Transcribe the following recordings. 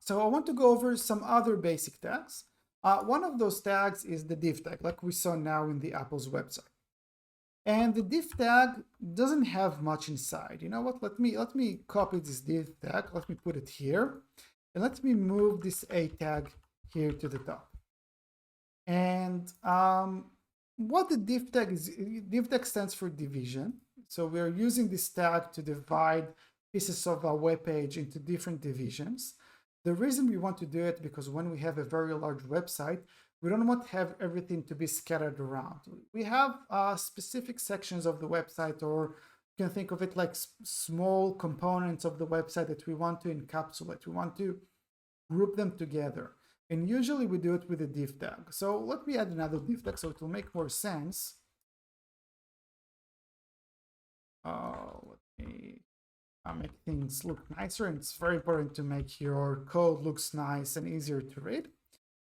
So I want to go over some other basic tags. One of those tags is the div tag, like we saw now in the Apple's website. And the div tag doesn't have much inside. You know what? Let me copy this div tag. Let me put it here, and let me move this a tag here to the top. And what the div tag is, div tag stands for division. So we're using this tag to divide pieces of our web page into different divisions. The reason we want to do it because when we have a very large website, we don't want to have everything to be scattered around. We have specific sections of the website, or you can think of it like small components of the website that we want to encapsulate. We want to group them together. And usually we do it with a div tag. So let me add another div tag so it will make more sense. Let me make things look nicer. And it's very important to make your code looks nice and easier to read.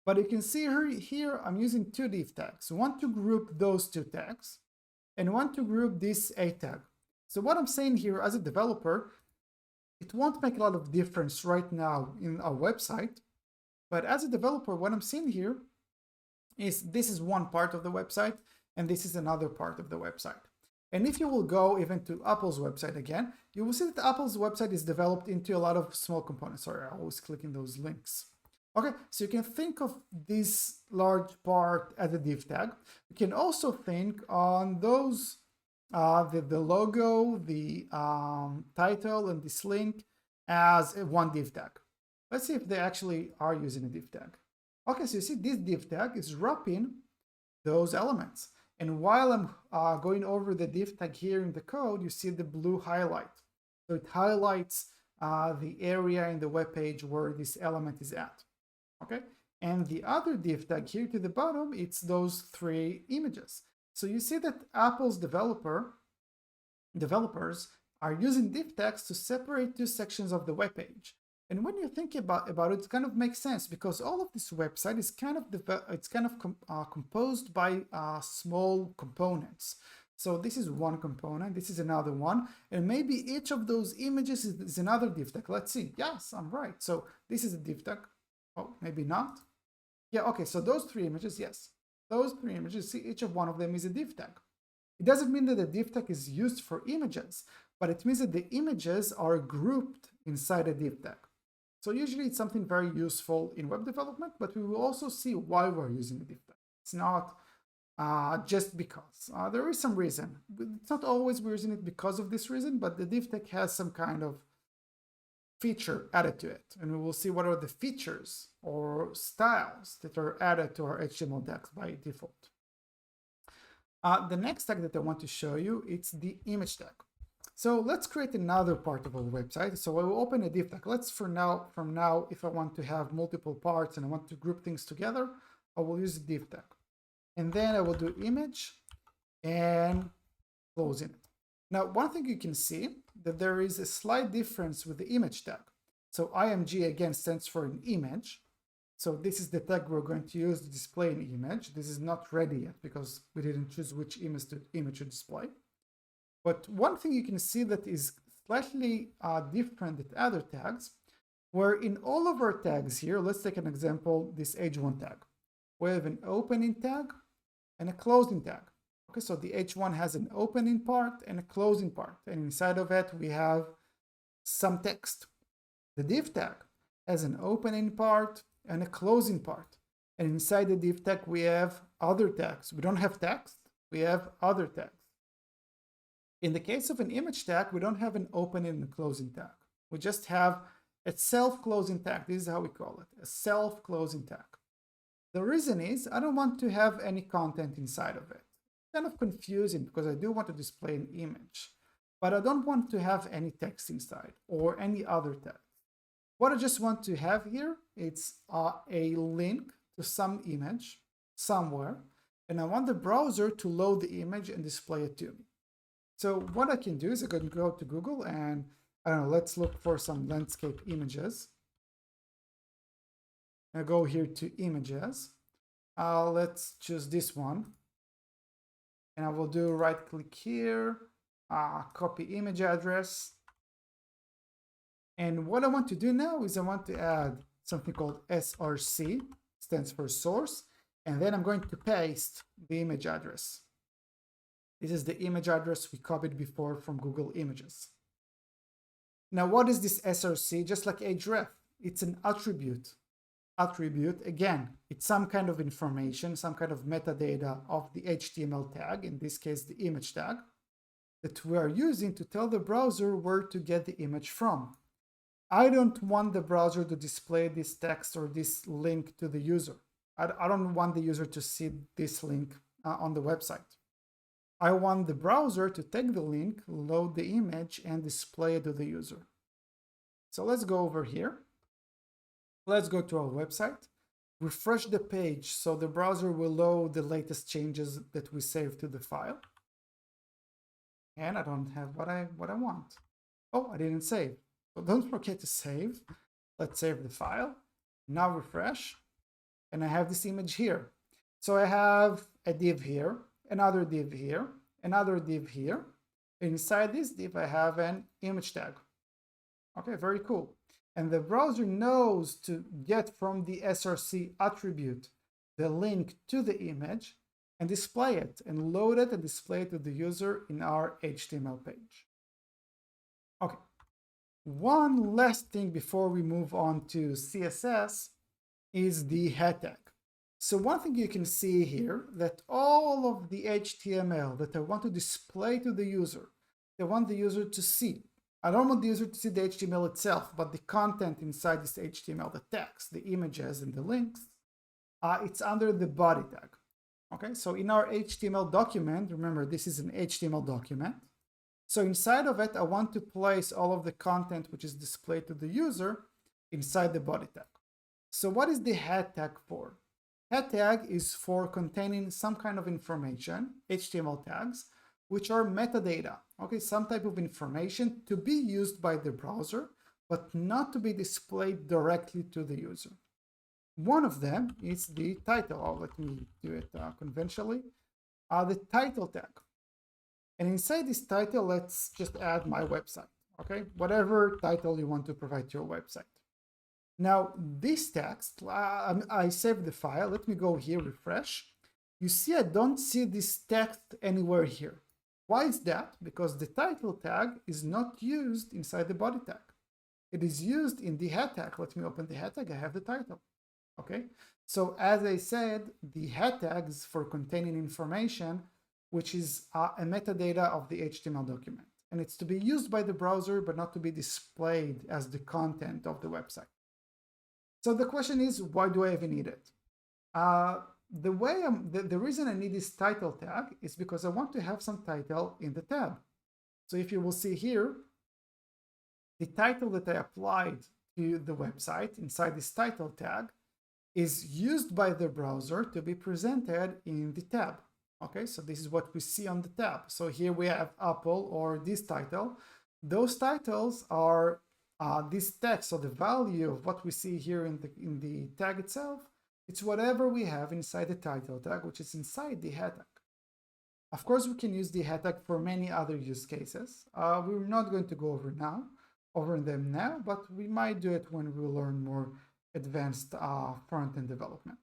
But you can see here I'm using two div tags. One to group those two tags and one to group this a tag. So what I'm saying here as a developer, it won't make a lot of difference right now in our website. But as a developer, what I'm seeing here is this is one part of the website and this is another part of the website. And if you will go even to Apple's website again, you will see that Apple's website is developed into a lot of small components. Sorry, I always click in those links. Okay, so you can think of this large part as a div tag. You can also think on those, the logo, the title, and this link as one div tag. Let's see if they actually are using a div tag. Okay, so you see this div tag is wrapping those elements. And while I'm going over the div tag here in the code, you see the blue highlight. So it highlights the area in the web page where this element is at. Okay, and the other div tag here to the bottom, it's those three images. So you see that Apple's developers are using div tags to separate two sections of the web page. And when you think about it, it kind of makes sense because all of this website is kind of composed by small components. So this is one component, this is another one, and maybe each of those images is another div tag. Let's see. Yes, I'm right. So this is a div tag. Oh, maybe not. Yeah, okay, so those three images, yes. Those three images, see, each of one of them is a div tag. It doesn't mean that the div tag is used for images, but it means that the images are grouped inside a div tag. So usually it's something very useful in web development, but we will also see why we're using a div tag. It's not just because. There is some reason. It's not always we're using it because of this reason, but the div tag has some kind of feature added to it. And we will see what are the features or styles that are added to our HTML tags by default. The next tag that I want to show you, it's the image tag. So let's create another part of our website. So I will open a div tag. Let's from now, if I want to have multiple parts and I want to group things together, I will use a div tag. And then I will do image and close it. Now, one thing you can see that there is a slight difference with the image tag. So img again stands for an image. So this is the tag we're going to use to display an image. This is not ready yet because we didn't choose which image to display. But one thing you can see that is slightly different than other tags, where in all of our tags here, let's take an example, this h1 tag. We have an opening tag and a closing tag. Okay, so the h1 has an opening part and a closing part, and inside of it we have some text. The div tag has an opening part and a closing part, and inside the div tag we have other tags. We don't have text, we have other tags. In the case of an image tag, we don't have an opening and a closing tag. We just have a self-closing tag. This is how we call it, a self-closing tag. The reason is I don't want to have any content inside of it. It's kind of confusing because I do want to display an image, but I don't want to have any text inside or any other text. What I just want to have here, it's a link to some image somewhere, and I want the browser to load the image and display it to me. So what I can do is I can go to Google and, I don't know, let's look for some landscape images. I go here to images. Let's choose this one. And I will do right click here, copy image address. And what I want to do now is I want to add something called SRC, stands for source, and then I'm going to paste the image address. This is the image address we copied before from Google Images. Now, what is this SRC? Just like href, it's an attribute. Attribute, again, it's some kind of information, some kind of metadata of the HTML tag, in this case, the image tag, that we are using to tell the browser where to get the image from. I don't want the browser to display this text or this link to the user. I don't want the user to see this link on the website. I want the browser to take the link, load the image, and display it to the user. So let's go over here. Let's go to our website, refresh the page so the browser will load the latest changes that we saved to the file. And I don't have what I want. Oh, I didn't save. So don't forget to save. Let's save the file. Now refresh. And I have this image here. So I have a div here, another div here, another div here. Inside this div, I have an image tag. Okay, very cool. And the browser knows to get from the SRC attribute the link to the image and display it and load it and display it to the user in our HTML page. Okay, one last thing before we move on to CSS is the head tag. So one thing you can see here, that all of the HTML that I want to display to the user, I want the user to see. I don't want the user to see the HTML itself, but the content inside this HTML, the text, the images, and the links, it's under the body tag. Okay, so in our HTML document, remember this is an HTML document. So inside of it, I want to place all of the content which is displayed to the user inside the body tag. So what is the head tag for? Head tag is for containing some kind of information, HTML tags, which are metadata, okay, some type of information to be used by the browser, but not to be displayed directly to the user. One of them is the title. Oh, let me do it conventionally. The title tag. And inside this title, let's just add my website, okay? Whatever title you want to provide to your website. Now, this text, I saved the file. Let me go here, refresh. You see, I don't see this text anywhere here. Why is that? Because the title tag is not used inside the body tag. It is used in the head tag. Let me open the head tag. I have the title. Okay. So as I said, the head tag is for containing information, which is a metadata of the HTML document. And it's to be used by the browser, but not to be displayed as the content of the website. So the question is, why do I even need it? The reason I need this title tag is because I want to have some title in the tab. So if you will see here, the title that I applied to the website inside this title tag is used by the browser to be presented in the tab. Okay, so this is what we see on the tab. So here we have Apple or this title. Those titles are this text, so the value of what we see here in the tag itself, it's whatever we have inside the title tag, which is inside the head tag. Of course, we can use the head tag for many other use cases. We're not going to go over them now, but we might do it when we learn more advanced front-end development.